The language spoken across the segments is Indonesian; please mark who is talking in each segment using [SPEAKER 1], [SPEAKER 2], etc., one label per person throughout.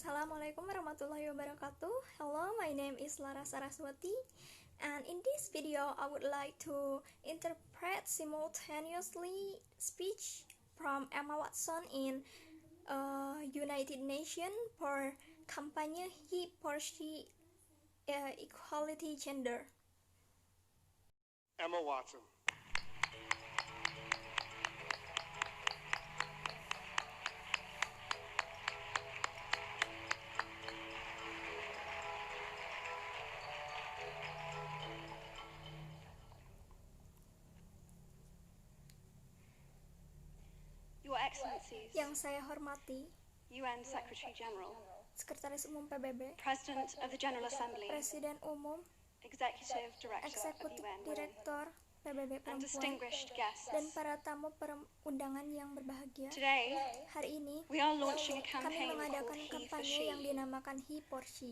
[SPEAKER 1] Assalamualaikum warahmatullahi wabarakatuh. Hello, my name is Lara Saraswati, and in this video I would like to interpret simultaneously speech from Emma Watson in United Nations for kampanye He for She Equality Gender.
[SPEAKER 2] Emma Watson.
[SPEAKER 3] Your Excellencies,
[SPEAKER 1] Yang saya hormati,
[SPEAKER 3] UN Secretary General,
[SPEAKER 1] Sekretaris Umum PBB,
[SPEAKER 3] President of the General Assembly,
[SPEAKER 1] Presiden Umum,
[SPEAKER 3] Executive Director of
[SPEAKER 1] Eksekutif
[SPEAKER 3] UN Women,
[SPEAKER 1] Direktur PBB
[SPEAKER 3] and
[SPEAKER 1] Perempuan,
[SPEAKER 3] distinguished guests.
[SPEAKER 1] dan para tamu undangan yang berbahagia.
[SPEAKER 3] Today,
[SPEAKER 1] Hari ini,
[SPEAKER 3] we are launching a
[SPEAKER 1] kami
[SPEAKER 3] campaign
[SPEAKER 1] mengadakan
[SPEAKER 3] called He for
[SPEAKER 1] kampanye yang
[SPEAKER 3] She.
[SPEAKER 1] dinamakan He for She.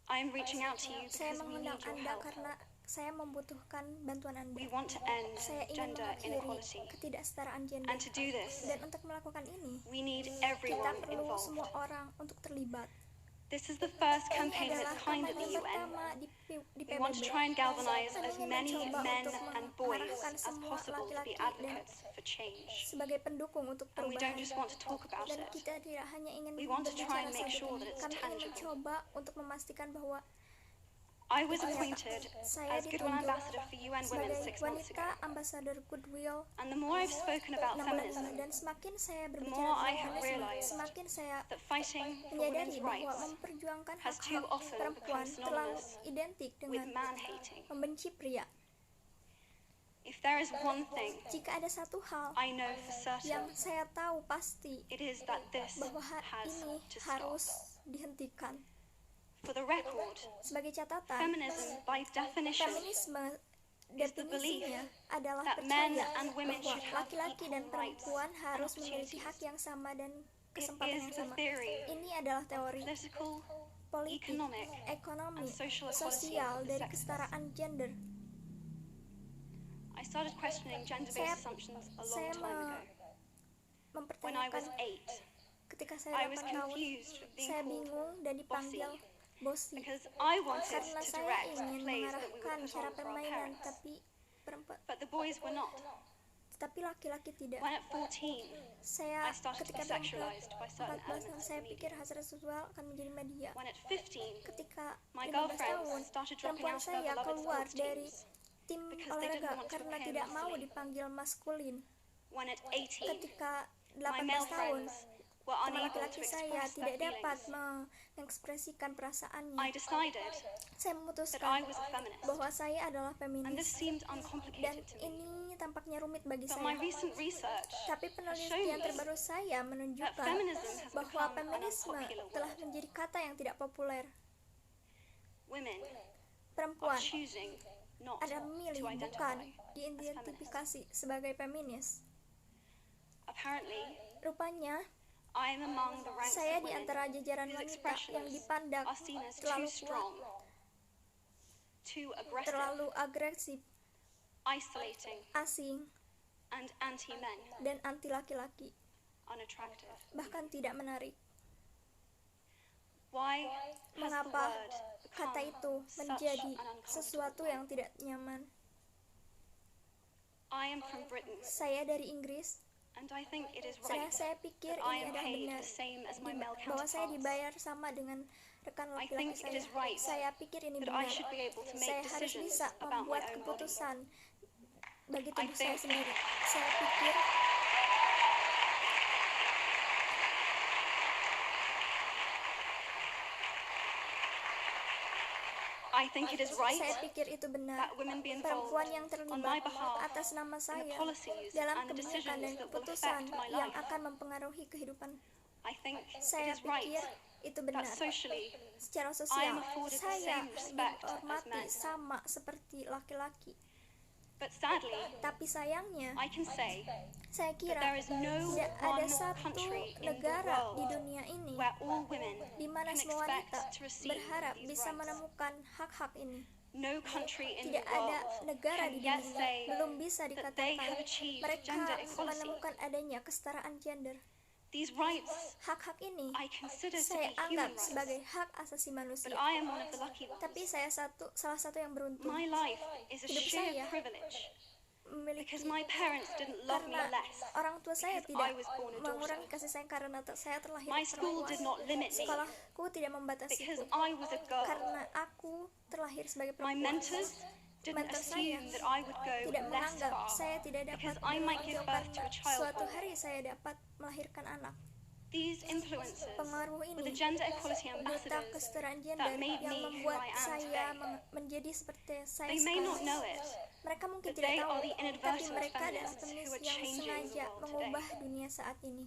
[SPEAKER 3] I am reaching out to you
[SPEAKER 1] Saya
[SPEAKER 3] because we
[SPEAKER 1] mengundang
[SPEAKER 3] need your
[SPEAKER 1] Anda
[SPEAKER 3] help.
[SPEAKER 1] karena saya membutuhkan bantuan Anda.
[SPEAKER 3] We want to end
[SPEAKER 1] Saya ingin
[SPEAKER 3] gender
[SPEAKER 1] mengakhiri
[SPEAKER 3] inequality.
[SPEAKER 1] ketidaksetaraan gender.
[SPEAKER 3] And to do this,
[SPEAKER 1] Dan untuk melakukan ini,
[SPEAKER 3] we need
[SPEAKER 1] kita
[SPEAKER 3] everyone
[SPEAKER 1] perlu semua
[SPEAKER 3] involved.
[SPEAKER 1] orang untuk terlibat.
[SPEAKER 3] This is the first
[SPEAKER 1] Ini
[SPEAKER 3] campaign of
[SPEAKER 1] adalah
[SPEAKER 3] its kind at
[SPEAKER 1] kampanye
[SPEAKER 3] the UN.
[SPEAKER 1] pertama di
[SPEAKER 3] We want to
[SPEAKER 1] PBB.
[SPEAKER 3] try and galvanize
[SPEAKER 1] Kami
[SPEAKER 3] as
[SPEAKER 1] ingin
[SPEAKER 3] many
[SPEAKER 1] mencoba
[SPEAKER 3] men
[SPEAKER 1] untuk
[SPEAKER 3] and boys
[SPEAKER 1] mengarahkan
[SPEAKER 3] as
[SPEAKER 1] semua
[SPEAKER 3] possible to be
[SPEAKER 1] laki-laki dan
[SPEAKER 3] advocates for change.
[SPEAKER 1] sebagai pendukung untuk
[SPEAKER 3] And we don't
[SPEAKER 1] perubahan.
[SPEAKER 3] just want to talk about
[SPEAKER 1] Dan
[SPEAKER 3] it.
[SPEAKER 1] kita tidak hanya ingin
[SPEAKER 3] We want to try
[SPEAKER 1] berbicara
[SPEAKER 3] and make
[SPEAKER 1] saja,
[SPEAKER 3] sure that it's
[SPEAKER 1] kami ingin
[SPEAKER 3] tangible.
[SPEAKER 1] mencoba untuk memastikan bahwa
[SPEAKER 3] I was appointed
[SPEAKER 1] saya
[SPEAKER 3] as Goodwill
[SPEAKER 1] ditunjuk
[SPEAKER 3] Ambassador for UN Women
[SPEAKER 1] sebagai
[SPEAKER 3] 6 months
[SPEAKER 1] wanita
[SPEAKER 3] ago.
[SPEAKER 1] ambasador Goodwill
[SPEAKER 3] And the more I've spoken about
[SPEAKER 1] 6 bulan lalu,
[SPEAKER 3] feminism,
[SPEAKER 1] dan semakin saya
[SPEAKER 3] more
[SPEAKER 1] berbicara
[SPEAKER 3] I
[SPEAKER 1] tentang
[SPEAKER 3] have
[SPEAKER 1] feminisme,
[SPEAKER 3] realized
[SPEAKER 1] semakin saya
[SPEAKER 3] that fighting for
[SPEAKER 1] menyadari
[SPEAKER 3] women's
[SPEAKER 1] bahwa
[SPEAKER 3] rights
[SPEAKER 1] memperjuangkan
[SPEAKER 3] has too
[SPEAKER 1] hak-hak
[SPEAKER 3] often
[SPEAKER 1] perempuan
[SPEAKER 3] become
[SPEAKER 1] terlalu
[SPEAKER 3] synonymous
[SPEAKER 1] identik
[SPEAKER 3] with
[SPEAKER 1] dengan
[SPEAKER 3] man-hating.
[SPEAKER 1] membenci pria.
[SPEAKER 3] If there is one thing
[SPEAKER 1] Jika ada satu hal
[SPEAKER 3] I know for
[SPEAKER 1] yang
[SPEAKER 3] certain,
[SPEAKER 1] saya tahu pasti,
[SPEAKER 3] it is that this
[SPEAKER 1] bahwa
[SPEAKER 3] has
[SPEAKER 1] ini
[SPEAKER 3] to stop.
[SPEAKER 1] harus dihentikan.
[SPEAKER 3] For the record,
[SPEAKER 1] Sebagai catatan,
[SPEAKER 3] feminism by definition
[SPEAKER 1] feminisme
[SPEAKER 3] is the belief
[SPEAKER 1] definisinya adalah
[SPEAKER 3] that men
[SPEAKER 1] percaya
[SPEAKER 3] and women
[SPEAKER 1] bahwa
[SPEAKER 3] should have
[SPEAKER 1] laki-laki dan
[SPEAKER 3] equal rights
[SPEAKER 1] perempuan
[SPEAKER 3] and
[SPEAKER 1] harus memiliki hak
[SPEAKER 3] opportunities.
[SPEAKER 1] yang sama dan
[SPEAKER 3] It
[SPEAKER 1] kesempatan
[SPEAKER 3] is
[SPEAKER 1] yang
[SPEAKER 3] the
[SPEAKER 1] sama.
[SPEAKER 3] theory,
[SPEAKER 1] Ini adalah teori
[SPEAKER 3] political,
[SPEAKER 1] politik,
[SPEAKER 3] economic,
[SPEAKER 1] ekonomi,
[SPEAKER 3] and social equality
[SPEAKER 1] sosial
[SPEAKER 3] of the
[SPEAKER 1] dari
[SPEAKER 3] sexes.
[SPEAKER 1] kesetaraan gender.
[SPEAKER 3] I started questioning
[SPEAKER 1] Saya,
[SPEAKER 3] gender-based assumptions a long
[SPEAKER 1] saya
[SPEAKER 3] time ago. When I was
[SPEAKER 1] mempertanyakan
[SPEAKER 3] 8,
[SPEAKER 1] ketika
[SPEAKER 3] I
[SPEAKER 1] saya
[SPEAKER 3] was
[SPEAKER 1] 8 tahun,
[SPEAKER 3] confused with being
[SPEAKER 1] saya
[SPEAKER 3] called
[SPEAKER 1] bingung dan dipanggil bossy
[SPEAKER 3] because I wanted
[SPEAKER 1] karena
[SPEAKER 3] to
[SPEAKER 1] saya
[SPEAKER 3] direct
[SPEAKER 1] ingin
[SPEAKER 3] plays that we
[SPEAKER 1] mengarahkan
[SPEAKER 3] would put
[SPEAKER 1] cara
[SPEAKER 3] on for our
[SPEAKER 1] permainan,
[SPEAKER 3] parents.
[SPEAKER 1] tapi perempuan,
[SPEAKER 3] But the boys were not.
[SPEAKER 1] tapi laki-laki tidak.
[SPEAKER 3] When at 14,
[SPEAKER 1] Saya
[SPEAKER 3] I started to
[SPEAKER 1] ketika
[SPEAKER 3] be sexualized by certain
[SPEAKER 1] 14 tahun
[SPEAKER 3] elements
[SPEAKER 1] saya
[SPEAKER 3] of the
[SPEAKER 1] pikir
[SPEAKER 3] media.
[SPEAKER 1] hasrat seksual akan menjadi media.
[SPEAKER 3] When at 15,
[SPEAKER 1] Ketika
[SPEAKER 3] my
[SPEAKER 1] 15 tahun,
[SPEAKER 3] girlfriends started dropping
[SPEAKER 1] perempuan
[SPEAKER 3] out of their
[SPEAKER 1] saya
[SPEAKER 3] beloved
[SPEAKER 1] keluar
[SPEAKER 3] sports
[SPEAKER 1] dari
[SPEAKER 3] teams.
[SPEAKER 1] tim
[SPEAKER 3] because they didn't
[SPEAKER 1] olahraga
[SPEAKER 3] want to
[SPEAKER 1] karena
[SPEAKER 3] appear
[SPEAKER 1] tidak mau
[SPEAKER 3] muscly.
[SPEAKER 1] dipanggil maskulin.
[SPEAKER 3] When at 18,
[SPEAKER 1] Ketika
[SPEAKER 3] my
[SPEAKER 1] 18
[SPEAKER 3] male
[SPEAKER 1] tahun,
[SPEAKER 3] friends were
[SPEAKER 1] teman
[SPEAKER 3] unable to
[SPEAKER 1] laki-laki saya
[SPEAKER 3] express their
[SPEAKER 1] tidak dapat
[SPEAKER 3] feelings.
[SPEAKER 1] mengekspresikan perasaannya.
[SPEAKER 3] I decided
[SPEAKER 1] Saya
[SPEAKER 3] that I
[SPEAKER 1] memutuskan
[SPEAKER 3] was a feminist,
[SPEAKER 1] bahwa saya adalah
[SPEAKER 3] and this
[SPEAKER 1] feminis,
[SPEAKER 3] seemed
[SPEAKER 1] dan
[SPEAKER 3] uncomplicated to me.
[SPEAKER 1] ini tampaknya rumit bagi
[SPEAKER 3] But my
[SPEAKER 1] saya.
[SPEAKER 3] recent research
[SPEAKER 1] Tapi
[SPEAKER 3] has shown
[SPEAKER 1] penelitian
[SPEAKER 3] me
[SPEAKER 1] terbaru saya
[SPEAKER 3] that
[SPEAKER 1] menunjukkan
[SPEAKER 3] feminism has
[SPEAKER 1] bahwa
[SPEAKER 3] become an
[SPEAKER 1] feminisme
[SPEAKER 3] unpopular
[SPEAKER 1] telah
[SPEAKER 3] word.
[SPEAKER 1] menjadi kata yang tidak populer.
[SPEAKER 3] Women are
[SPEAKER 1] Perempuan
[SPEAKER 3] choosing not
[SPEAKER 1] ada
[SPEAKER 3] to
[SPEAKER 1] memilih, bukan
[SPEAKER 3] identify.
[SPEAKER 1] diidentifikasi sebagai feminis.
[SPEAKER 3] Apparently,
[SPEAKER 1] Rupanya,
[SPEAKER 3] I am among the ranks
[SPEAKER 1] saya
[SPEAKER 3] of
[SPEAKER 1] di
[SPEAKER 3] women
[SPEAKER 1] antara jajaran
[SPEAKER 3] whose
[SPEAKER 1] wanita yang
[SPEAKER 3] expressions
[SPEAKER 1] dipandang
[SPEAKER 3] are seen as too
[SPEAKER 1] terlalu
[SPEAKER 3] strong,
[SPEAKER 1] kuat,
[SPEAKER 3] too aggressive,
[SPEAKER 1] terlalu agresif,
[SPEAKER 3] isolating,
[SPEAKER 1] asing,
[SPEAKER 3] and anti-men,
[SPEAKER 1] dan anti laki-laki,
[SPEAKER 3] unattractive.
[SPEAKER 1] bahkan tidak menarik.
[SPEAKER 3] Why has the
[SPEAKER 1] Mengapa
[SPEAKER 3] word
[SPEAKER 1] kata
[SPEAKER 3] become
[SPEAKER 1] itu
[SPEAKER 3] such
[SPEAKER 1] menjadi
[SPEAKER 3] an uncomfortable
[SPEAKER 1] sesuatu
[SPEAKER 3] one?
[SPEAKER 1] yang tidak nyaman?
[SPEAKER 3] I am from Britain,
[SPEAKER 1] Saya dari Inggris,
[SPEAKER 3] and I think it is right
[SPEAKER 1] saya pikir
[SPEAKER 3] that I
[SPEAKER 1] ini
[SPEAKER 3] am
[SPEAKER 1] adalah
[SPEAKER 3] paid
[SPEAKER 1] benar
[SPEAKER 3] the same as my male
[SPEAKER 1] bahwa saya
[SPEAKER 3] counterparts.
[SPEAKER 1] dibayar sama dengan rekan
[SPEAKER 3] I
[SPEAKER 1] laki-laki
[SPEAKER 3] think it
[SPEAKER 1] saya.
[SPEAKER 3] is right
[SPEAKER 1] Saya pikir ini
[SPEAKER 3] that I
[SPEAKER 1] benar.
[SPEAKER 3] should be able to make
[SPEAKER 1] Saya harus
[SPEAKER 3] decisions
[SPEAKER 1] bisa
[SPEAKER 3] about my
[SPEAKER 1] membuat
[SPEAKER 3] own body.
[SPEAKER 1] keputusan bagi
[SPEAKER 3] I
[SPEAKER 1] tubuh saya
[SPEAKER 3] think-
[SPEAKER 1] sendiri. Saya pikir
[SPEAKER 3] I think it is right
[SPEAKER 1] saya pikir itu benar.
[SPEAKER 3] that women be involved
[SPEAKER 1] Perempuan yang
[SPEAKER 3] on my
[SPEAKER 1] terlibat
[SPEAKER 3] behalf
[SPEAKER 1] atas nama
[SPEAKER 3] in the
[SPEAKER 1] saya
[SPEAKER 3] policies
[SPEAKER 1] dalam
[SPEAKER 3] and the
[SPEAKER 1] kebijakan
[SPEAKER 3] decisions
[SPEAKER 1] dan
[SPEAKER 3] that will
[SPEAKER 1] keputusan
[SPEAKER 3] affect my
[SPEAKER 1] yang
[SPEAKER 3] life.
[SPEAKER 1] akan mempengaruhi kehidupan.
[SPEAKER 3] I think it
[SPEAKER 1] Saya
[SPEAKER 3] is right
[SPEAKER 1] pikir itu
[SPEAKER 3] that
[SPEAKER 1] benar.
[SPEAKER 3] socially
[SPEAKER 1] Secara
[SPEAKER 3] I
[SPEAKER 1] sosial,
[SPEAKER 3] am afforded the
[SPEAKER 1] saya
[SPEAKER 3] same respect as
[SPEAKER 1] dihormati
[SPEAKER 3] men.
[SPEAKER 1] sama seperti laki-laki.
[SPEAKER 3] But sadly,
[SPEAKER 1] Tapi sayangnya,
[SPEAKER 3] I can say
[SPEAKER 1] saya
[SPEAKER 3] that
[SPEAKER 1] kira
[SPEAKER 3] there is no
[SPEAKER 1] tidak ada
[SPEAKER 3] one
[SPEAKER 1] satu
[SPEAKER 3] country in the
[SPEAKER 1] negara di
[SPEAKER 3] world
[SPEAKER 1] dunia ini
[SPEAKER 3] where all women
[SPEAKER 1] di mana
[SPEAKER 3] can
[SPEAKER 1] semua wanita
[SPEAKER 3] expect to receive
[SPEAKER 1] berharap
[SPEAKER 3] these
[SPEAKER 1] bisa
[SPEAKER 3] rights.
[SPEAKER 1] menemukan hak-hak ini.
[SPEAKER 3] No country in the
[SPEAKER 1] Tidak ada
[SPEAKER 3] world
[SPEAKER 1] negara
[SPEAKER 3] can
[SPEAKER 1] di
[SPEAKER 3] yet
[SPEAKER 1] dunia
[SPEAKER 3] say
[SPEAKER 1] belum bisa
[SPEAKER 3] that they
[SPEAKER 1] dikatakan
[SPEAKER 3] have achieved
[SPEAKER 1] mereka
[SPEAKER 3] gender equality.
[SPEAKER 1] menemukan adanya kesetaraan gender.
[SPEAKER 3] These rights
[SPEAKER 1] Hak-hak ini
[SPEAKER 3] I consider to
[SPEAKER 1] saya
[SPEAKER 3] be
[SPEAKER 1] anggap
[SPEAKER 3] human rights,
[SPEAKER 1] sebagai hak asasi
[SPEAKER 3] but
[SPEAKER 1] manusia.
[SPEAKER 3] I am one of the lucky ones.
[SPEAKER 1] Tapi saya salah satu yang beruntung
[SPEAKER 3] My life is a
[SPEAKER 1] Hidup
[SPEAKER 3] sheer
[SPEAKER 1] saya
[SPEAKER 3] privilege
[SPEAKER 1] memiliki
[SPEAKER 3] because my parents didn't love me
[SPEAKER 1] karena
[SPEAKER 3] less.
[SPEAKER 1] orang tua saya
[SPEAKER 3] because
[SPEAKER 1] tidak
[SPEAKER 3] I was born a
[SPEAKER 1] mengurangi
[SPEAKER 3] daughter.
[SPEAKER 1] kasih sayang karena saya terlahir
[SPEAKER 3] My school did
[SPEAKER 1] perempuan.
[SPEAKER 3] not limit me
[SPEAKER 1] Sekolahku tidak
[SPEAKER 3] because
[SPEAKER 1] membatasiku
[SPEAKER 3] I was a girl.
[SPEAKER 1] karena aku terlahir sebagai
[SPEAKER 3] My
[SPEAKER 1] perempuan.
[SPEAKER 3] mentors didn't
[SPEAKER 1] Mentor saya
[SPEAKER 3] assume that I would go
[SPEAKER 1] tidak
[SPEAKER 3] less
[SPEAKER 1] menganggap
[SPEAKER 3] far
[SPEAKER 1] saya tidak dapat
[SPEAKER 3] because I might give
[SPEAKER 1] menjauh
[SPEAKER 3] birth to
[SPEAKER 1] karena
[SPEAKER 3] a child.
[SPEAKER 1] suatu hari saya dapat melahirkan anak.
[SPEAKER 3] These influences
[SPEAKER 1] Pengaruh
[SPEAKER 3] were the
[SPEAKER 1] ini,
[SPEAKER 3] gender equality
[SPEAKER 1] duta
[SPEAKER 3] ambassadors
[SPEAKER 1] kesetaraan gender
[SPEAKER 3] that made
[SPEAKER 1] yang
[SPEAKER 3] me who
[SPEAKER 1] membuat
[SPEAKER 3] I am
[SPEAKER 1] saya
[SPEAKER 3] today.
[SPEAKER 1] menjadi seperti saya
[SPEAKER 3] They may not
[SPEAKER 1] sekarang.
[SPEAKER 3] know it,
[SPEAKER 1] Mereka mungkin
[SPEAKER 3] but
[SPEAKER 1] tidak
[SPEAKER 3] they
[SPEAKER 1] tahu,
[SPEAKER 3] are the
[SPEAKER 1] tapi
[SPEAKER 3] inadvertent
[SPEAKER 1] mereka adalah
[SPEAKER 3] feminists
[SPEAKER 1] feminis
[SPEAKER 3] who are
[SPEAKER 1] yang
[SPEAKER 3] changing
[SPEAKER 1] sengaja
[SPEAKER 3] the world
[SPEAKER 1] mengubah
[SPEAKER 3] today.
[SPEAKER 1] dunia saat ini.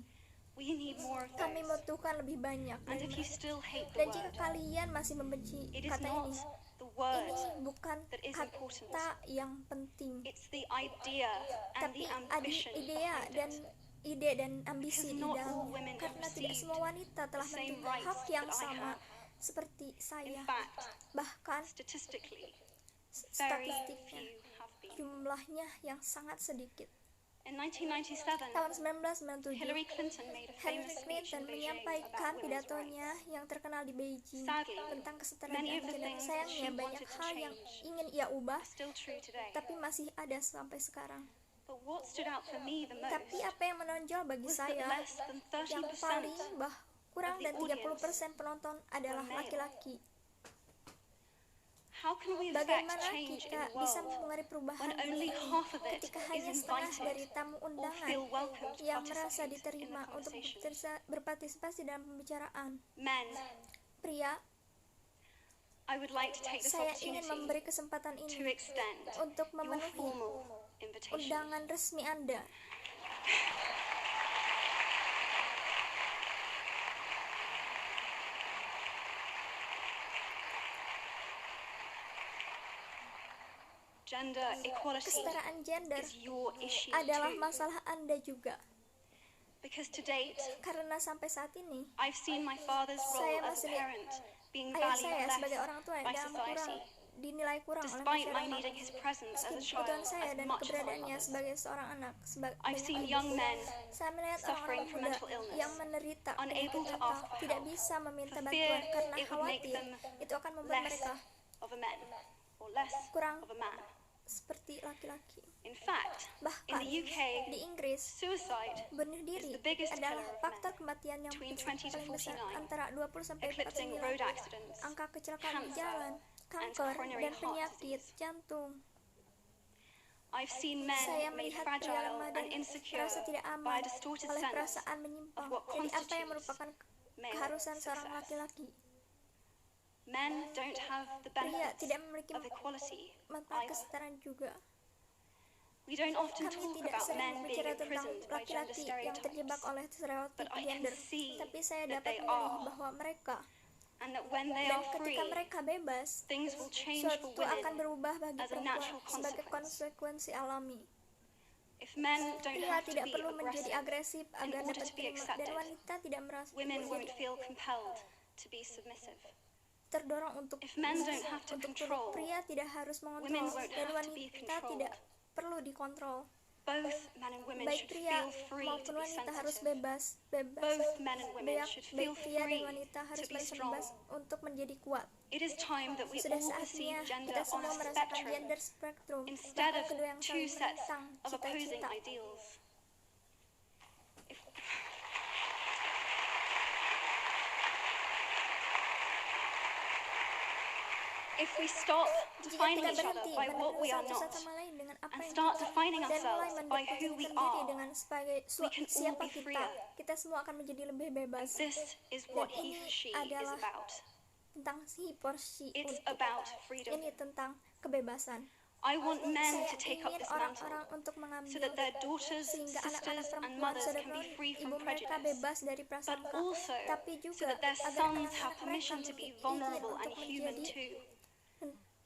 [SPEAKER 3] We need more of
[SPEAKER 1] Kami
[SPEAKER 3] those.
[SPEAKER 1] membutuhkan lebih banyak
[SPEAKER 3] And
[SPEAKER 1] dari
[SPEAKER 3] if you
[SPEAKER 1] mereka.
[SPEAKER 3] still hate the
[SPEAKER 1] Dan jika
[SPEAKER 3] word,
[SPEAKER 1] kalian masih membenci
[SPEAKER 3] it is
[SPEAKER 1] kata
[SPEAKER 3] not
[SPEAKER 1] ini,
[SPEAKER 3] the word,
[SPEAKER 1] ini bukan
[SPEAKER 3] that is important.
[SPEAKER 1] kata yang penting,
[SPEAKER 3] it's the idea and
[SPEAKER 1] tapi
[SPEAKER 3] the ambition
[SPEAKER 1] idea
[SPEAKER 3] behind
[SPEAKER 1] dan
[SPEAKER 3] it.
[SPEAKER 1] ide dan ambisi
[SPEAKER 3] Because
[SPEAKER 1] di
[SPEAKER 3] not all
[SPEAKER 1] dalamnya.
[SPEAKER 3] women have
[SPEAKER 1] Karena tidak
[SPEAKER 3] received
[SPEAKER 1] semua wanita telah
[SPEAKER 3] the same
[SPEAKER 1] menerima
[SPEAKER 3] rights
[SPEAKER 1] hak yang
[SPEAKER 3] that I
[SPEAKER 1] sama
[SPEAKER 3] have.
[SPEAKER 1] seperti
[SPEAKER 3] In
[SPEAKER 1] saya.
[SPEAKER 3] fact,
[SPEAKER 1] Bahkan
[SPEAKER 3] statistically, very
[SPEAKER 1] statistiknya
[SPEAKER 3] few have been.
[SPEAKER 1] jumlahnya yang sangat sedikit.
[SPEAKER 3] In 1997,
[SPEAKER 1] Tahun 1997,
[SPEAKER 3] Hillary Clinton made a
[SPEAKER 1] Hillary
[SPEAKER 3] famous speech
[SPEAKER 1] Clinton
[SPEAKER 3] in Beijing
[SPEAKER 1] menyampaikan
[SPEAKER 3] about women's
[SPEAKER 1] pidatonya
[SPEAKER 3] rights.
[SPEAKER 1] yang terkenal di Beijing
[SPEAKER 3] Sadly,
[SPEAKER 1] tentang kesetaraan
[SPEAKER 3] many of the
[SPEAKER 1] gender.
[SPEAKER 3] things
[SPEAKER 1] Sayangnya
[SPEAKER 3] she
[SPEAKER 1] banyak
[SPEAKER 3] wanted to
[SPEAKER 1] hal yang
[SPEAKER 3] change
[SPEAKER 1] ingin ia ubah,
[SPEAKER 3] are still true today.
[SPEAKER 1] tapi masih ada sampai sekarang.
[SPEAKER 3] But what stood out for me the most
[SPEAKER 1] Tapi apa yang menonjol bagi
[SPEAKER 3] was that
[SPEAKER 1] saya,
[SPEAKER 3] less than
[SPEAKER 1] yang
[SPEAKER 3] 30%
[SPEAKER 1] paling kurang
[SPEAKER 3] of the
[SPEAKER 1] dan 30% penonton adalah
[SPEAKER 3] were male.
[SPEAKER 1] laki-laki.
[SPEAKER 3] How can we affect
[SPEAKER 1] Bagaimana
[SPEAKER 3] change in
[SPEAKER 1] kita
[SPEAKER 3] the
[SPEAKER 1] bisa
[SPEAKER 3] world
[SPEAKER 1] mempengaruhi perubahan
[SPEAKER 3] when only
[SPEAKER 1] ini
[SPEAKER 3] half of it
[SPEAKER 1] ketika
[SPEAKER 3] is
[SPEAKER 1] hanya setengah dari
[SPEAKER 3] invited
[SPEAKER 1] tamu
[SPEAKER 3] or
[SPEAKER 1] undangan
[SPEAKER 3] feel welcome to
[SPEAKER 1] yang merasa
[SPEAKER 3] participate in the
[SPEAKER 1] diterima untuk
[SPEAKER 3] conversation?
[SPEAKER 1] berpartisipasi dalam pembicaraan?
[SPEAKER 3] Men,
[SPEAKER 1] Pria,
[SPEAKER 3] I would like to take this
[SPEAKER 1] saya ingin
[SPEAKER 3] opportunity
[SPEAKER 1] memberi kesempatan
[SPEAKER 3] to
[SPEAKER 1] ini
[SPEAKER 3] extend
[SPEAKER 1] untuk
[SPEAKER 3] your
[SPEAKER 1] memenuhi
[SPEAKER 3] formal invitation.
[SPEAKER 1] undangan resmi Anda.
[SPEAKER 3] Gender equality
[SPEAKER 1] Kesetaraan gender
[SPEAKER 3] is your issue
[SPEAKER 1] adalah
[SPEAKER 3] too.
[SPEAKER 1] masalah Anda juga.
[SPEAKER 3] Because to date,
[SPEAKER 1] Karena sampai saat ini,
[SPEAKER 3] I've seen my father's
[SPEAKER 1] Saya
[SPEAKER 3] role as a
[SPEAKER 1] masih lihat
[SPEAKER 3] parent being
[SPEAKER 1] ayah
[SPEAKER 3] valued
[SPEAKER 1] saya
[SPEAKER 3] less
[SPEAKER 1] sebagai orang tua
[SPEAKER 3] by
[SPEAKER 1] dalam kurang
[SPEAKER 3] society,
[SPEAKER 1] dinilai kurang oleh
[SPEAKER 3] despite my
[SPEAKER 1] masyarakat.
[SPEAKER 3] needing his presence as a
[SPEAKER 1] Meski
[SPEAKER 3] child
[SPEAKER 1] kebutuhan saya
[SPEAKER 3] as
[SPEAKER 1] dan
[SPEAKER 3] much as my
[SPEAKER 1] keberadaannya
[SPEAKER 3] mother's.
[SPEAKER 1] sebagai seorang anak,
[SPEAKER 3] I've seen young men
[SPEAKER 1] saya melihat
[SPEAKER 3] suffering
[SPEAKER 1] orang-orang
[SPEAKER 3] from
[SPEAKER 1] muda
[SPEAKER 3] mental illness,
[SPEAKER 1] yang menderita
[SPEAKER 3] unable
[SPEAKER 1] penyakit
[SPEAKER 3] to
[SPEAKER 1] mental,
[SPEAKER 3] ask for
[SPEAKER 1] tidak
[SPEAKER 3] help,
[SPEAKER 1] bisa meminta
[SPEAKER 3] for
[SPEAKER 1] bantuan
[SPEAKER 3] fear
[SPEAKER 1] karena
[SPEAKER 3] it would make
[SPEAKER 1] khawatir
[SPEAKER 3] them
[SPEAKER 1] itu akan membuat
[SPEAKER 3] less
[SPEAKER 1] mereka
[SPEAKER 3] of a man or less
[SPEAKER 1] kurang
[SPEAKER 3] of a man.
[SPEAKER 1] seperti laki-laki.
[SPEAKER 3] In fact, in
[SPEAKER 1] Bahkan
[SPEAKER 3] the UK,
[SPEAKER 1] di Inggris,
[SPEAKER 3] suicide
[SPEAKER 1] bunuh diri
[SPEAKER 3] is the biggest
[SPEAKER 1] adalah
[SPEAKER 3] killer of
[SPEAKER 1] faktor
[SPEAKER 3] men,
[SPEAKER 1] kematian yang
[SPEAKER 3] between 20 to
[SPEAKER 1] paling besar
[SPEAKER 3] 49,
[SPEAKER 1] antara 20 sampai
[SPEAKER 3] eclipsing
[SPEAKER 1] 49.
[SPEAKER 3] road accidents,
[SPEAKER 1] Angka kecelakaan di
[SPEAKER 3] cancer,
[SPEAKER 1] jalan,
[SPEAKER 3] and
[SPEAKER 1] kanker,
[SPEAKER 3] coronary
[SPEAKER 1] dan
[SPEAKER 3] heart
[SPEAKER 1] penyakit
[SPEAKER 3] disease.
[SPEAKER 1] jantung.
[SPEAKER 3] I've seen men
[SPEAKER 1] Saya
[SPEAKER 3] made
[SPEAKER 1] melihat pria
[SPEAKER 3] fragile
[SPEAKER 1] lemah
[SPEAKER 3] and
[SPEAKER 1] dan
[SPEAKER 3] insecure
[SPEAKER 1] merasa tidak
[SPEAKER 3] by
[SPEAKER 1] aman
[SPEAKER 3] a distorted
[SPEAKER 1] oleh
[SPEAKER 3] sense
[SPEAKER 1] perasaan menyimpang.
[SPEAKER 3] of what
[SPEAKER 1] Jadi apa yang
[SPEAKER 3] constitutes
[SPEAKER 1] merupakan
[SPEAKER 3] male
[SPEAKER 1] keharusan seorang
[SPEAKER 3] success.
[SPEAKER 1] laki-laki?
[SPEAKER 3] Men don't have the
[SPEAKER 1] Pria
[SPEAKER 3] benefits
[SPEAKER 1] tidak memiliki
[SPEAKER 3] of equality
[SPEAKER 1] manfaat
[SPEAKER 3] either.
[SPEAKER 1] kesetaraan juga.
[SPEAKER 3] We don't often
[SPEAKER 1] Kami
[SPEAKER 3] talk
[SPEAKER 1] tidak
[SPEAKER 3] about
[SPEAKER 1] sering
[SPEAKER 3] men being
[SPEAKER 1] berbicara tentang
[SPEAKER 3] imprisoned by gender
[SPEAKER 1] laki-laki yang terjebak
[SPEAKER 3] stereotypes,
[SPEAKER 1] oleh stereotip
[SPEAKER 3] but I can
[SPEAKER 1] gender,
[SPEAKER 3] see
[SPEAKER 1] tapi saya
[SPEAKER 3] that
[SPEAKER 1] dapat
[SPEAKER 3] they
[SPEAKER 1] melihat
[SPEAKER 3] are.
[SPEAKER 1] bahwa mereka
[SPEAKER 3] and that when they
[SPEAKER 1] dan
[SPEAKER 3] are
[SPEAKER 1] ketika
[SPEAKER 3] free,
[SPEAKER 1] mereka bebas,
[SPEAKER 3] things will change for
[SPEAKER 1] suatu akan
[SPEAKER 3] women
[SPEAKER 1] berubah bagi
[SPEAKER 3] as a
[SPEAKER 1] perempuan
[SPEAKER 3] natural
[SPEAKER 1] sebagai
[SPEAKER 3] consequence.
[SPEAKER 1] konsekuensi alami.
[SPEAKER 3] If men don't
[SPEAKER 1] Pria
[SPEAKER 3] have to
[SPEAKER 1] tidak
[SPEAKER 3] be
[SPEAKER 1] perlu menjadi
[SPEAKER 3] aggressive,
[SPEAKER 1] agresif agar
[SPEAKER 3] order
[SPEAKER 1] dapat
[SPEAKER 3] to be
[SPEAKER 1] diterima, dan
[SPEAKER 3] accepted,
[SPEAKER 1] wanita tidak merasa
[SPEAKER 3] women won't
[SPEAKER 1] menjadi
[SPEAKER 3] feel compelled to be submissive.
[SPEAKER 1] terdorong untuk
[SPEAKER 3] If men don't have to
[SPEAKER 1] untuk
[SPEAKER 3] control,
[SPEAKER 1] pria tidak harus
[SPEAKER 3] women
[SPEAKER 1] mengontrol
[SPEAKER 3] won't
[SPEAKER 1] dan
[SPEAKER 3] have to be
[SPEAKER 1] wanita
[SPEAKER 3] controlled.
[SPEAKER 1] tidak perlu dikontrol.
[SPEAKER 3] Both men and women
[SPEAKER 1] Baik
[SPEAKER 3] should
[SPEAKER 1] pria
[SPEAKER 3] feel free to
[SPEAKER 1] maupun
[SPEAKER 3] be
[SPEAKER 1] wanita harus
[SPEAKER 3] sensitive.
[SPEAKER 1] bebas.
[SPEAKER 3] Both men and women should feel
[SPEAKER 1] Baik pria dan
[SPEAKER 3] free
[SPEAKER 1] wanita harus
[SPEAKER 3] to be
[SPEAKER 1] merasa
[SPEAKER 3] strong.
[SPEAKER 1] bebas untuk menjadi kuat.
[SPEAKER 3] It is time that we
[SPEAKER 1] Sudah
[SPEAKER 3] all perceive
[SPEAKER 1] saatnya
[SPEAKER 3] gender
[SPEAKER 1] kita
[SPEAKER 3] on
[SPEAKER 1] semua
[SPEAKER 3] a
[SPEAKER 1] merasakan
[SPEAKER 3] spectrum
[SPEAKER 1] gender spektrum,
[SPEAKER 3] instead
[SPEAKER 1] bahkan
[SPEAKER 3] of
[SPEAKER 1] kedua yang
[SPEAKER 3] two
[SPEAKER 1] saling
[SPEAKER 3] sets
[SPEAKER 1] menentang
[SPEAKER 3] of opposing
[SPEAKER 1] cita-cita.
[SPEAKER 3] ideals. If we stop
[SPEAKER 1] Jika
[SPEAKER 3] defining
[SPEAKER 1] kita
[SPEAKER 3] each other
[SPEAKER 1] berhenti
[SPEAKER 3] by what we are
[SPEAKER 1] satu
[SPEAKER 3] not,
[SPEAKER 1] sama lain dengan apa
[SPEAKER 3] and
[SPEAKER 1] yang
[SPEAKER 3] start
[SPEAKER 1] kita
[SPEAKER 3] defining
[SPEAKER 1] dan mulai
[SPEAKER 3] ourselves by who we
[SPEAKER 1] mendefinisikan diri
[SPEAKER 3] are,
[SPEAKER 1] dengan sebagai
[SPEAKER 3] we can all
[SPEAKER 1] siapa
[SPEAKER 3] be
[SPEAKER 1] kita,
[SPEAKER 3] freer.
[SPEAKER 1] kita semua akan menjadi lebih bebas.
[SPEAKER 3] this is what he or she is
[SPEAKER 1] adalah
[SPEAKER 3] about.
[SPEAKER 1] Tentang si porsi
[SPEAKER 3] It's
[SPEAKER 1] untuk
[SPEAKER 3] about freedom.
[SPEAKER 1] ini tentang kebebasan.
[SPEAKER 3] I want men
[SPEAKER 1] Saya
[SPEAKER 3] to take up
[SPEAKER 1] ingin
[SPEAKER 3] this mantle
[SPEAKER 1] orang-orang untuk
[SPEAKER 3] so
[SPEAKER 1] mengambil
[SPEAKER 3] that their daughters,
[SPEAKER 1] sehingga anak-anak
[SPEAKER 3] sisters, and
[SPEAKER 1] perempuan
[SPEAKER 3] mothers can
[SPEAKER 1] saudara
[SPEAKER 3] be free
[SPEAKER 1] ibu
[SPEAKER 3] from
[SPEAKER 1] mereka
[SPEAKER 3] prejudice,
[SPEAKER 1] bebas dari
[SPEAKER 3] but
[SPEAKER 1] prasangka,
[SPEAKER 3] also
[SPEAKER 1] tapi
[SPEAKER 3] so
[SPEAKER 1] juga
[SPEAKER 3] that their
[SPEAKER 1] agar
[SPEAKER 3] sons have
[SPEAKER 1] anak-anak
[SPEAKER 3] permission
[SPEAKER 1] mereka
[SPEAKER 3] to be
[SPEAKER 1] memiliki
[SPEAKER 3] vulnerable
[SPEAKER 1] izin
[SPEAKER 3] and
[SPEAKER 1] untuk
[SPEAKER 3] human
[SPEAKER 1] menjadi
[SPEAKER 3] too.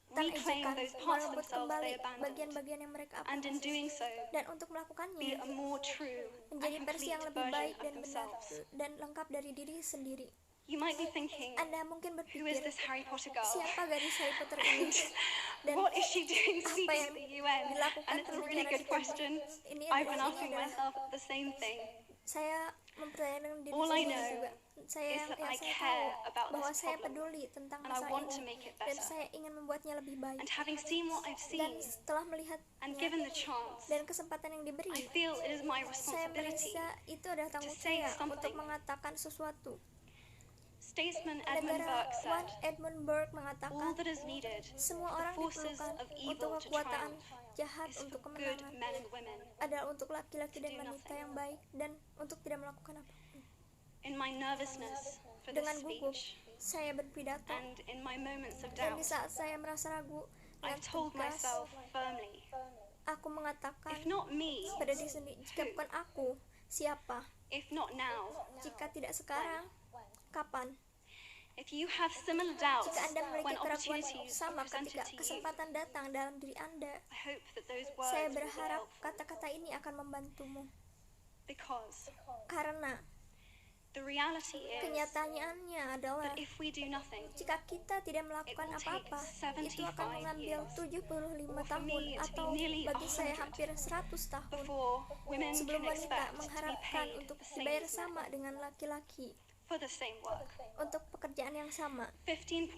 [SPEAKER 1] tentang
[SPEAKER 3] Reclaim
[SPEAKER 1] ejekan,
[SPEAKER 3] those parts of
[SPEAKER 1] merebut
[SPEAKER 3] themselves
[SPEAKER 1] kembali
[SPEAKER 3] they abandoned,
[SPEAKER 1] bagian-bagian yang mereka
[SPEAKER 3] and in doing so,
[SPEAKER 1] dan untuk
[SPEAKER 3] be
[SPEAKER 1] melakukannya
[SPEAKER 3] a more true and
[SPEAKER 1] menjadi versi
[SPEAKER 3] complete
[SPEAKER 1] yang lebih
[SPEAKER 3] version
[SPEAKER 1] baik
[SPEAKER 3] of
[SPEAKER 1] dan benar
[SPEAKER 3] themselves.
[SPEAKER 1] dan lengkap dari diri sendiri.
[SPEAKER 3] You might be thinking,
[SPEAKER 1] Anda mungkin
[SPEAKER 3] who is
[SPEAKER 1] berpikir,
[SPEAKER 3] this Harry Potter girl?
[SPEAKER 1] siapa gadis Harry Potter ini? Dan
[SPEAKER 3] What is she doing
[SPEAKER 1] apa
[SPEAKER 3] speaking
[SPEAKER 1] yang
[SPEAKER 3] at the UN?
[SPEAKER 1] dilakukan
[SPEAKER 3] And it's a really
[SPEAKER 1] pembicaraan
[SPEAKER 3] good
[SPEAKER 1] di
[SPEAKER 3] question.
[SPEAKER 1] Ini
[SPEAKER 3] I've been
[SPEAKER 1] adalah
[SPEAKER 3] asking myself the same thing.
[SPEAKER 1] Saya mempertanyakan diri
[SPEAKER 3] All I
[SPEAKER 1] sendiri
[SPEAKER 3] know
[SPEAKER 1] juga. Saya
[SPEAKER 3] is that I
[SPEAKER 1] saya
[SPEAKER 3] care
[SPEAKER 1] tahu
[SPEAKER 3] about
[SPEAKER 1] bahwa
[SPEAKER 3] this
[SPEAKER 1] saya
[SPEAKER 3] problem,
[SPEAKER 1] peduli tentang
[SPEAKER 3] and I
[SPEAKER 1] masalah
[SPEAKER 3] want to
[SPEAKER 1] ini
[SPEAKER 3] make it
[SPEAKER 1] dan
[SPEAKER 3] better.
[SPEAKER 1] saya ingin membuatnya lebih baik.
[SPEAKER 3] And having seen what I've
[SPEAKER 1] Dan
[SPEAKER 3] seen
[SPEAKER 1] setelah melihatnya
[SPEAKER 3] and given the chance,
[SPEAKER 1] dan kesempatan yang diberi,
[SPEAKER 3] I feel it is my
[SPEAKER 1] saya
[SPEAKER 3] responsibility.
[SPEAKER 1] merasa itu adalah tanggung
[SPEAKER 3] to say
[SPEAKER 1] saya
[SPEAKER 3] something.
[SPEAKER 1] untuk mengatakan sesuatu.
[SPEAKER 3] Statesman Edmund
[SPEAKER 1] Negarawan
[SPEAKER 3] Burke said,
[SPEAKER 1] Edmund Burke
[SPEAKER 3] all
[SPEAKER 1] mengatakan,
[SPEAKER 3] that is needed
[SPEAKER 1] semua
[SPEAKER 3] for the
[SPEAKER 1] orang
[SPEAKER 3] forces
[SPEAKER 1] diperlukan
[SPEAKER 3] of
[SPEAKER 1] untuk
[SPEAKER 3] evil to
[SPEAKER 1] kekuatan
[SPEAKER 3] triumph
[SPEAKER 1] jahat
[SPEAKER 3] is
[SPEAKER 1] untuk
[SPEAKER 3] for good
[SPEAKER 1] kemenangan
[SPEAKER 3] men and women.
[SPEAKER 1] adalah untuk laki-laki dan
[SPEAKER 3] do
[SPEAKER 1] wanita
[SPEAKER 3] nothing.
[SPEAKER 1] yang baik dan untuk tidak melakukan apapun.
[SPEAKER 3] In my nervousness for this
[SPEAKER 1] Dengan gugup,
[SPEAKER 3] speech
[SPEAKER 1] saya berpidato,
[SPEAKER 3] and in my moments of
[SPEAKER 1] dan
[SPEAKER 3] doubt,
[SPEAKER 1] di saat saya merasa ragu dengan
[SPEAKER 3] I've told
[SPEAKER 1] tegas,
[SPEAKER 3] myself firmly,
[SPEAKER 1] aku mengatakan
[SPEAKER 3] if not me,
[SPEAKER 1] pada diri sendiri, jika bukan aku, siapa?
[SPEAKER 3] if not now,
[SPEAKER 1] Jika tidak sekarang, kapan?
[SPEAKER 3] if you have similar doubts
[SPEAKER 1] Jika Anda memiliki
[SPEAKER 3] when
[SPEAKER 1] keraguan
[SPEAKER 3] opportunities are
[SPEAKER 1] sama
[SPEAKER 3] presented
[SPEAKER 1] ketika
[SPEAKER 3] to you,
[SPEAKER 1] kesempatan datang dalam diri Anda,
[SPEAKER 3] I hope that those
[SPEAKER 1] saya
[SPEAKER 3] words will be
[SPEAKER 1] berharap
[SPEAKER 3] helpful,
[SPEAKER 1] kata-kata ini akan membantumu.
[SPEAKER 3] because
[SPEAKER 1] Karena
[SPEAKER 3] the reality is
[SPEAKER 1] kenyataannya adalah
[SPEAKER 3] that if we do nothing,
[SPEAKER 1] jika kita tidak melakukan
[SPEAKER 3] It will take
[SPEAKER 1] apa-apa, itu
[SPEAKER 3] 75
[SPEAKER 1] akan mengambil
[SPEAKER 3] years.
[SPEAKER 1] 75
[SPEAKER 3] Or for
[SPEAKER 1] tahun
[SPEAKER 3] me, it's
[SPEAKER 1] atau
[SPEAKER 3] been nearly
[SPEAKER 1] bagi saya
[SPEAKER 3] 100
[SPEAKER 1] hampir 100 tahun
[SPEAKER 3] before women
[SPEAKER 1] sebelum
[SPEAKER 3] can
[SPEAKER 1] wanita
[SPEAKER 3] expect to be
[SPEAKER 1] mengharapkan
[SPEAKER 3] paid
[SPEAKER 1] untuk
[SPEAKER 3] the same
[SPEAKER 1] dibayar
[SPEAKER 3] as men
[SPEAKER 1] sama dengan laki-laki
[SPEAKER 3] for the same work.
[SPEAKER 1] untuk pekerjaan yang sama.
[SPEAKER 3] 15.5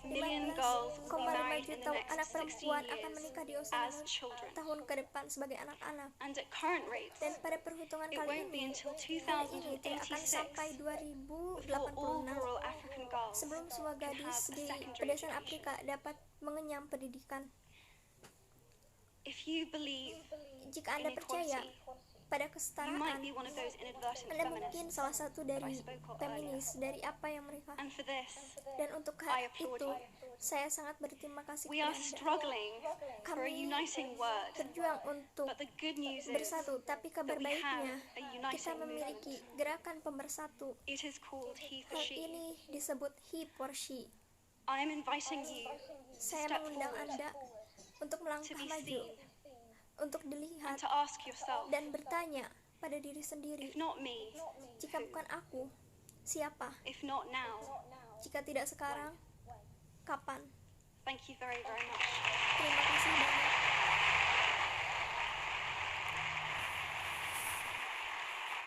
[SPEAKER 3] million girls will be
[SPEAKER 1] 15,5
[SPEAKER 3] married in
[SPEAKER 1] juta
[SPEAKER 3] the
[SPEAKER 1] anak
[SPEAKER 3] next 60
[SPEAKER 1] perempuan akan
[SPEAKER 3] years
[SPEAKER 1] menikah di usia
[SPEAKER 3] as children.
[SPEAKER 1] tahun ke depan sebagai anak-anak.
[SPEAKER 3] And at current rates,
[SPEAKER 1] Dan pada perhitungan
[SPEAKER 3] it
[SPEAKER 1] kali
[SPEAKER 3] won't be
[SPEAKER 1] ini,
[SPEAKER 3] until
[SPEAKER 1] hal ini tidak akan
[SPEAKER 3] 2086
[SPEAKER 1] sampai
[SPEAKER 3] before all
[SPEAKER 1] 2086
[SPEAKER 3] rural African girls
[SPEAKER 1] sebelum semua
[SPEAKER 3] can
[SPEAKER 1] gadis
[SPEAKER 3] have a
[SPEAKER 1] di
[SPEAKER 3] secondary
[SPEAKER 1] pedesaan
[SPEAKER 3] education.
[SPEAKER 1] Afrika dapat mengenyam pendidikan.
[SPEAKER 3] If you believe
[SPEAKER 1] Jika Anda
[SPEAKER 3] in
[SPEAKER 1] percaya
[SPEAKER 3] equality,
[SPEAKER 1] pada
[SPEAKER 3] you
[SPEAKER 1] kesetaraan,
[SPEAKER 3] might be one of those inadvertent
[SPEAKER 1] Anda mungkin
[SPEAKER 3] feminists.
[SPEAKER 1] salah satu
[SPEAKER 3] that I
[SPEAKER 1] dari
[SPEAKER 3] spoke of
[SPEAKER 1] feminis dari apa yang mereka.
[SPEAKER 3] And for this,
[SPEAKER 1] Dan untuk
[SPEAKER 3] I
[SPEAKER 1] hal
[SPEAKER 3] applaud
[SPEAKER 1] itu,
[SPEAKER 3] you.
[SPEAKER 1] saya sangat berterima kasih
[SPEAKER 3] We
[SPEAKER 1] kepada
[SPEAKER 3] are
[SPEAKER 1] Anda.
[SPEAKER 3] struggling for a
[SPEAKER 1] Kami
[SPEAKER 3] uniting word,
[SPEAKER 1] berjuang untuk
[SPEAKER 3] but the good news is
[SPEAKER 1] bersatu, tapi kabar
[SPEAKER 3] that we have
[SPEAKER 1] baiknya
[SPEAKER 3] a
[SPEAKER 1] kita
[SPEAKER 3] uniting
[SPEAKER 1] memiliki
[SPEAKER 3] movement.
[SPEAKER 1] gerakan pemersatu.
[SPEAKER 3] It is called He for
[SPEAKER 1] Hal
[SPEAKER 3] She.
[SPEAKER 1] ini disebut he for she.
[SPEAKER 3] I am inviting you to
[SPEAKER 1] Saya
[SPEAKER 3] step
[SPEAKER 1] mengundang
[SPEAKER 3] forward,
[SPEAKER 1] Anda untuk
[SPEAKER 3] to
[SPEAKER 1] melangkah
[SPEAKER 3] be
[SPEAKER 1] maju,
[SPEAKER 3] seen,
[SPEAKER 1] untuk
[SPEAKER 3] and
[SPEAKER 1] dilihat
[SPEAKER 3] to ask yourself,
[SPEAKER 1] dan bertanya pada diri
[SPEAKER 3] if
[SPEAKER 1] sendiri,
[SPEAKER 3] not me,
[SPEAKER 1] jika
[SPEAKER 3] who?
[SPEAKER 1] bukan aku, siapa?
[SPEAKER 3] If not now,
[SPEAKER 1] Jika tidak sekarang, kapan?
[SPEAKER 3] thank you very, very much.